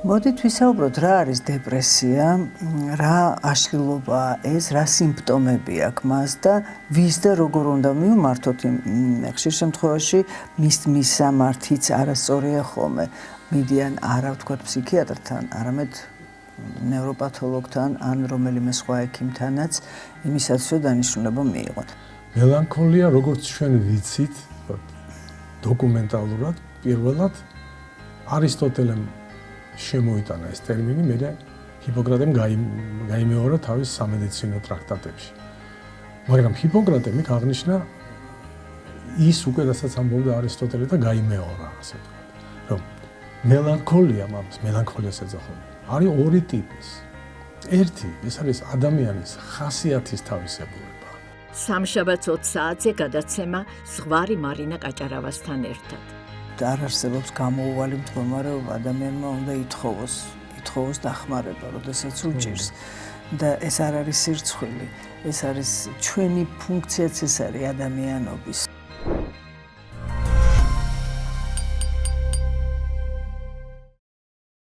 მოდით ვისაუბროთ, რა არის დეპრესია, რა აშლილობაა ეს, რა სიმპტომები აქვს მას და ვის და როგორ უნდა მივმართოთ. ხშირ შემთხვევაში მის სამართიც არასწორია ხოლმე. მიდიან არა ვთქვათ ფსიქიატრთან, არამედ ნევროპათოლოგთან ან რომელიმე სხვა ექიმთანაც იმისათვის რომ დანიშნულება მიიღოთ. მელანქოლია, როგორც ჩვენ ვიცით, დოკუმენტალურად პირველად არისტოტელემ შემოიტანა ეს ტერმინი, მერე ჰიპოკრატემ გაიმეორა თავის სამედიცინო ტრაქტატებში. მაგრამ ჰიპოკრატემ იქ აღნიშნა ის უკვე რასაც ამბობდა არისტოტელე და გაიმეორა, ასე ვთქვათ, რომ მელანქოლია, მელანქოლიას ეძახიან, არის ორი ტიპის. ერთი, ეს არის ადამიანის ხასიათის თავისებურება. სამშაბათს 20 საათზე გადაცემა ზღვარი მარინა კაჭარავასთან ერთად. არ არსებობს გამოუვალი მდგომარეობა, ადამიანმა უნდა ითხოვოს დახმარება, როდესაც უჭირს. და ეს არ არის სირცხვილი, ეს არის ჩვენი ფუნქციაც, ეს არის ადამიანობის.